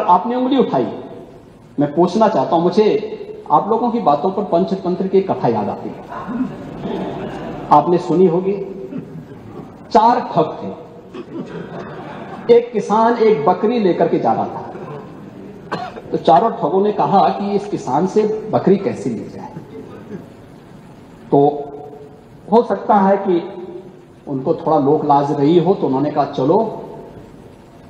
आपने उंगली उठाई। मैं पूछना चाहता हूं, मुझे आप लोगों की बातों पर पंचतंत्र की कथा याद आती है, आपने सुनी होगी। 4 ठग थे। एक किसान एक बकरी लेकर के जा रहा था, तो चारों ठगों ने कहा कि इस किसान से बकरी कैसे ली जाए। तो हो सकता है कि उनको थोड़ा लोक लाज रही हो, तो उन्होंने कहा चलो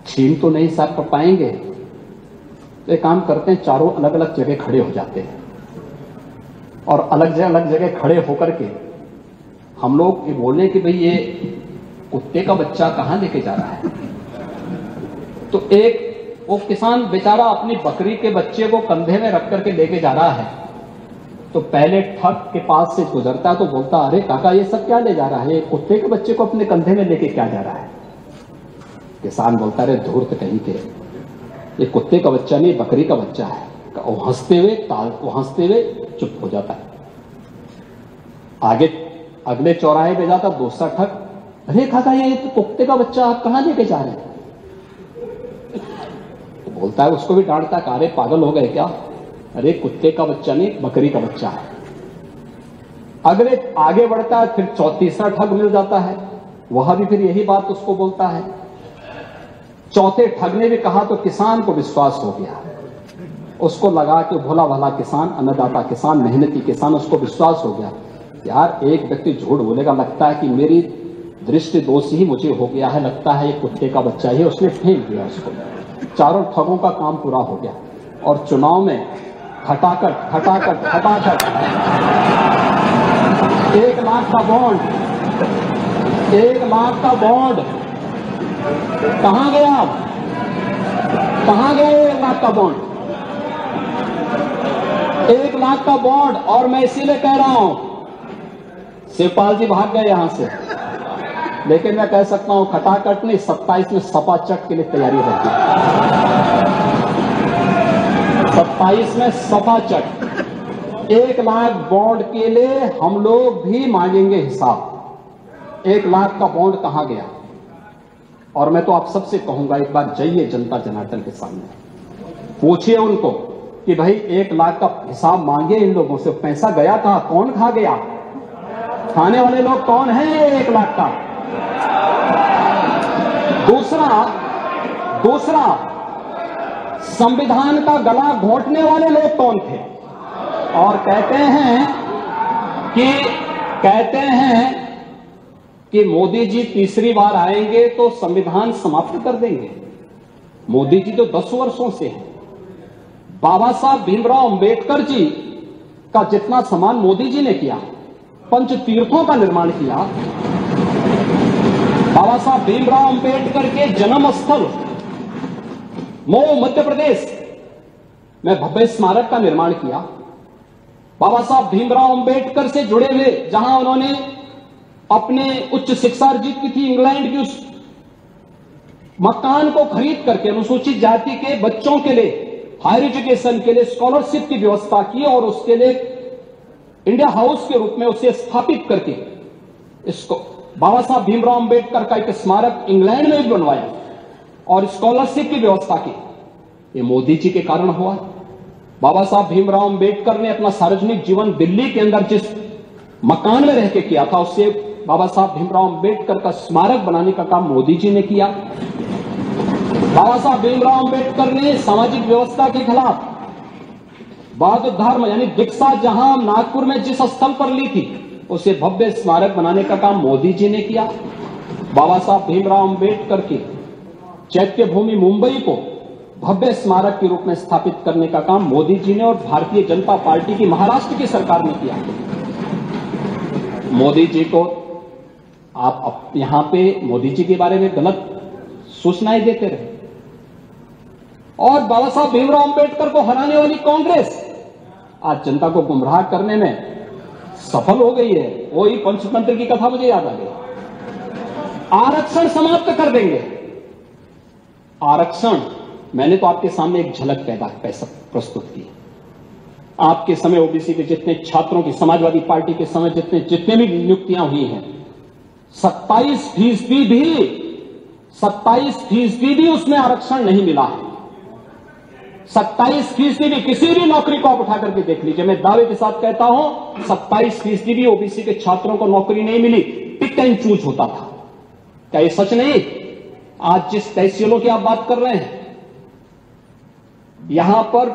छीन तो नहीं साफ कर पाएंगे, तो एक काम करते हैं, चारों अलग अलग जगह खड़े हो जाते हैं और अलग जगह खड़े होकर के हम लोग ये बोले कि भाई ये कुत्ते का बच्चा कहां लेके जा रहा है। तो एक वो किसान बेचारा अपनी बकरी के बच्चे को कंधे में रख करके लेके जा रहा है, तो पहले ठग के पास से गुजरता तो बोलता, अरे काका ये सब क्या ले जा रहा है, कुत्ते के बच्चे को अपने कंधे में लेके क्या जा रहा है। किसान बोलता, अरे धूर्त कहीं के, ये कुत्ते का बच्चा नहीं बकरी का बच्चा है। वो हंसते हुए चुप हो जाता है। आगे अगले चौराहे पे जाता दूसरा ठग, अरे काका ये तो कुत्ते का बच्चा आप कहां लेके जा रहे हैं। तो बोलता है, उसको भी डांटता है, अरे पागल हो गए क्या, अरे कुत्ते का बच्चा नहीं बकरी का बच्चा है। अगले आगे बढ़ता है, फिर तीसरा ठग मिल जाता है, वह भी फिर यही बात उसको बोलता है। चौथे ठग ने भी कहा तो किसान को विश्वास हो गया, उसको लगा कि भोला भाला किसान, अन्नदाता किसान, मेहनती किसान, उसको विश्वास हो गया, यार एक व्यक्ति झूठ बोलेगा, लगता है कि मेरी दृष्टि दोष ही मुझे हो गया है, लगता है ये कुत्ते का बच्चा ही, उसने फेंक दिया उसको। चारों ठगों का काम पूरा हो गया और चुनाव में खटाखट 1 लाख का बॉन्ड, 1 लाख का बॉन्ड कहां गया, कहां गया 1 लाख का बॉन्ड, 1 लाख का बॉन्ड। और मैं इसीलिए कह रहा हूं, शिवपाल जी भाग गए यहां से, लेकिन मैं कह सकता हूं खटाखट नहीं, 27 में सपा चट के लिए तैयारी रहती है। 27 में सपा चट 1 लाख बॉन्ड के लिए हम लोग भी मांगेंगे हिसाब। 1 लाख का बॉन्ड कहां गया। और मैं तो आप सबसे कहूंगा, एक बार जाइए जनता जनार्दन के सामने, पूछिए उनको कि भाई 1 लाख का हिसाब मांगे इन लोगों से, पैसा गया कहां, कौन खा गया, खाने वाले लोग कौन हैं 1 लाख का। दूसरा संविधान का गला घोंटने वाले लोग कौन थे। और कहते हैं कि मोदी जी तीसरी बार आएंगे तो संविधान समाप्त कर देंगे। मोदी जी तो 10 वर्षों से हैं। बाबा साहब भीमराव अंबेडकर जी का जितना सम्मान मोदी जी ने किया, पंच तीर्थों का निर्माण किया, बाबा साहब भीमराव अंबेडकर के जन्म स्थल मऊ मध्य प्रदेश में भव्य स्मारक का निर्माण किया। बाबा साहब भीमराव अंबेडकर से जुड़े हुए, जहां उन्होंने अपने उच्च शिक्षा अर्जित की थी, इंग्लैंड की, उस मकान को खरीद करके अनुसूचित जाति के बच्चों के लिए हायर एजुकेशन के लिए स्कॉलरशिप की व्यवस्था की और उसके लिए इंडिया हाउस के रूप में उसे स्थापित करके इसको बाबा साहब भीमराव अंबेडकर का एक स्मारक इंग्लैंड में भी बनवाया और स्कॉलरशिप की व्यवस्था की। ये मोदी जी के कारण हुआ। बाबा साहब भीमराव अंबेडकर ने अपना सार्वजनिक जीवन दिल्ली के अंदर जिस मकान में रह के किया था, उससे बाबा साहब भीमराव अंबेडकर का स्मारक बनाने का काम मोदी जी ने किया। बाबा साहब भीमराव अंबेडकर ने सामाजिक व्यवस्था के खिलाफ बौद्ध धर्म यानी दीक्षा जहां नागपुर में जिस स्थल पर ली थी, उसे भव्य स्मारक बनाने का काम मोदी जी ने किया। बाबा साहब भीमराव अंबेडकर की चैत्य भूमि मुंबई को भव्य स्मारक के रूप में स्थापित करने का काम मोदी जी ने और भारतीय जनता पार्टी की महाराष्ट्र की सरकार ने किया। मोदी जी को आप यहां पे मोदी जी के बारे में गलत सूचनाएं देते रहे और बाबा साहब भीमराव अंबेडकर को हराने वाली कांग्रेस आज जनता को गुमराह करने में सफल हो गई है। वही पंचतंत्र की कथा मुझे याद आ गई। आरक्षण समाप्त कर देंगे। आरक्षण, मैंने तो आपके सामने एक झलक प्रस्तुत की। आपके समय ओबीसी के जितने छात्रों की, समाजवादी पार्टी के समय जितने भी नियुक्तियां हुई हैं, 27% भी उसमें आरक्षण नहीं मिला है। 27% भी किसी भी नौकरी को आप उठा करके देख लीजिए, मैं दावे के साथ कहता हूं 27% भी ओबीसी के छात्रों को नौकरी नहीं मिली, पिक एंड चूज होता था। क्या ये सच नहीं? आज जिस तहसीलों की आप बात कर रहे हैं, यहां पर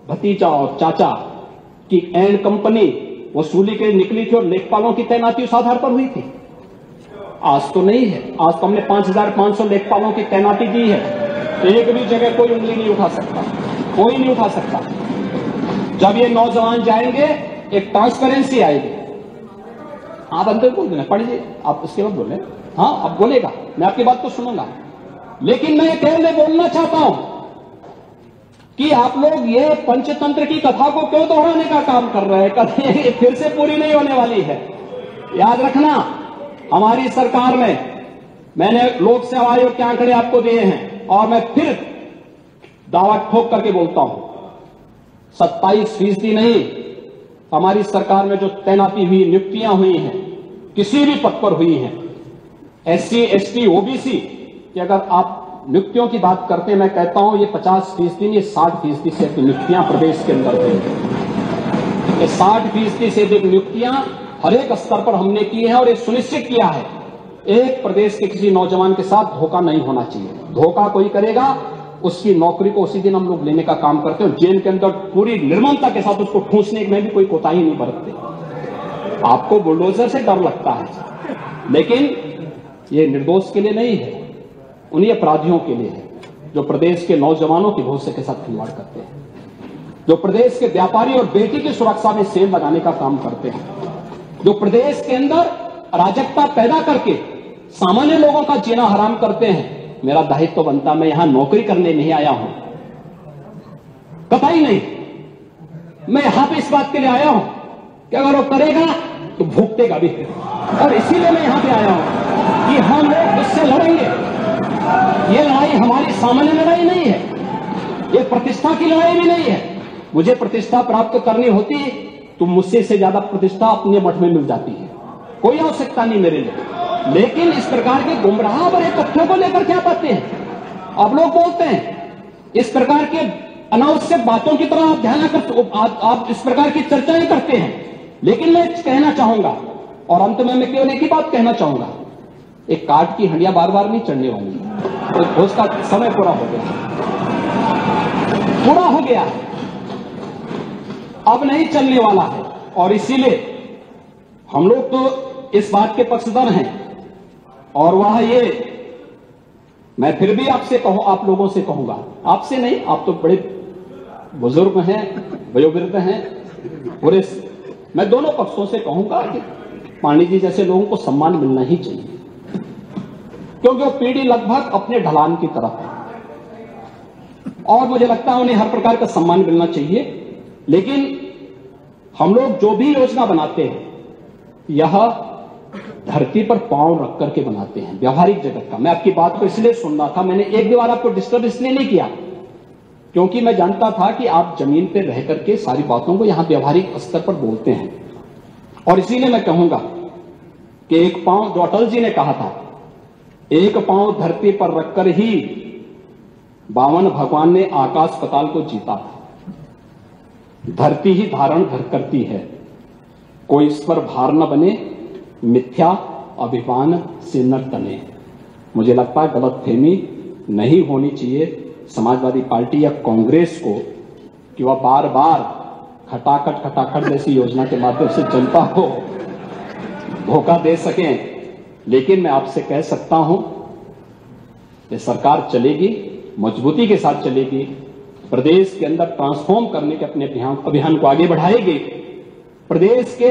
भतीजा और चाचा की एंड कंपनी वसूली के निकली थी और लेखपालों की तैनाती उस आधार पर हुई थी। आज तो नहीं है। आज तो हमने 5,500 लेखपालों की तैनाती दी है। एक भी जगह कोई उंगली नहीं उठा सकता, कोई नहीं उठा सकता। जब ये नौजवान जाएंगे एक ट्रांसपेरेंसी आएगी। आप अंदर बोल देना, पढ़िए आप, उसके बाद बोले। हाँ, अब बोलेगा, मैं आपकी बात को सुनूंगा। लेकिन मैं केवल बोलना चाहता हूं कि आप लोग ये पंचतंत्र की कथा को क्यों दोहराने का काम कर रहे हैं? कथा फिर से पूरी नहीं होने वाली है। याद रखना, हमारी सरकार में मैंने लोक सेवा आयोग के आंकड़े आपको दिए हैं और मैं फिर दावा ठोक करके बोलता हूं, 27% नहीं, हमारी सरकार में जो तैनाती हुई, नियुक्तियां हुई हैं, किसी भी पद पर हुई हैं, SC, ST, OBC कि अगर आप नियुक्तियों की बात करते हैं, मैं कहता हूं ये 50% नहीं, 60% से अधिक नियुक्तियां प्रदेश के अंदर हुई। 60% से अधिक नियुक्तियां हर एक स्तर पर हमने की है और ये सुनिश्चित किया है एक प्रदेश के किसी नौजवान के साथ धोखा नहीं होना चाहिए। धोखा कोई करेगा, उसकी नौकरी को उसी दिन हम लोग लेने का काम करते हैं। जेल के अंदर पूरी निर्ममता के साथ उसको ठूंसने में भी कोई कोताही नहीं बरतते। आपको बुलडोजर से डर लगता है, लेकिन ये निर्दोष के लिए नहीं है, उन्हीं अपराधियों के लिए है जो प्रदेश के नौजवानों के भविष्य के साथ खिलवाड़ करते हैं, जो प्रदेश के व्यापारी और बेटी की सुरक्षा में सेंध लगाने का काम करते हैं, जो प्रदेश के अंदर अराजकता पैदा करके सामान्य लोगों का जीना हराम करते हैं। मेरा दायित्व तो बनता, मैं यहां नौकरी करने नहीं आया हूं, कतई नहीं। मैं यहां पे इस बात के लिए आया हूं कि अगर वो करेगा तो भुगतेगा भी, और इसीलिए मैं यहां पे आया हूं कि हम लोग उससे लड़ेंगे। ये लड़ाई हमारी सामान्य लड़ाई नहीं है, ये प्रतिष्ठा की लड़ाई भी नहीं है। मुझे प्रतिष्ठा प्राप्त करनी होती तो मुझसे से ज्यादा प्रतिष्ठा अपने मठ में मिल जाती है, कोई आवश्यकता नहीं मेरे लिए। लेकिन इस प्रकार के गुमराह भरे तथ्यों को लेकर क्या बातें हैं आप लोग बोलते हैं, इस प्रकार के अनावश्यक बातों की तरह आप ध्यान करते, आप इस प्रकार की चर्चाएं करते हैं। लेकिन मैं कहना चाहूंगा, और अंत में मैं केवल एक ही बात कहना चाहूंगा, एक काट की हंडिया बार बार नहीं चढ़ने वाली, तो उसका समय पूरा हो गया, पूरा हो गया, अब नहीं चलने वाला है। और इसीलिए हम लोग तो इस बात के पक्षधर हैं, और वह ये मैं फिर भी आपसे कहूं, आप लोगों से कहूंगा, आपसे नहीं, आप तो बड़े बुजुर्ग हैं, वयोवृद्ध हैं, पूरे मैं दोनों पक्षों से कहूंगा कि पांडे जी जैसे लोगों को सम्मान मिलना ही चाहिए, क्योंकि वो पीढ़ी लगभग अपने ढलान की तरफ है और मुझे लगता है उन्हें हर प्रकार का सम्मान मिलना चाहिए। लेकिन हम लोग जो भी योजना बनाते हैं, यह धरती पर पांव रख करके बनाते हैं, व्यवहारिक जगत का। मैं आपकी बात को इसलिए सुन रहा था, मैंने एक भी बार आपको डिस्टर्ब इसलिए नहीं किया क्योंकि मैं जानता था कि आप जमीन पर रह करके सारी बातों को यहां व्यवहारिक स्तर पर बोलते हैं। और इसीलिए मैं कहूंगा कि एक पांव, जो अटल जी ने कहा था, एक पांव धरती पर रखकर ही बावन भगवान ने आकाश पाताल को जीता था। धरती ही धारण करती है, कोई इस पर भार न बने, मिथ्या अभिमान से न तने। मुझे लगता है गलतफहमी नहीं होनी चाहिए समाजवादी पार्टी या कांग्रेस को कि वह बार बार खटाखट जैसी योजना के माध्यम से जनता को धोखा दे सकें। लेकिन मैं आपसे कह सकता हूं कि सरकार चलेगी, मजबूती के साथ चलेगी, प्रदेश के अंदर ट्रांसफॉर्म करने के अपने अभियान को आगे बढ़ाएगी। प्रदेश के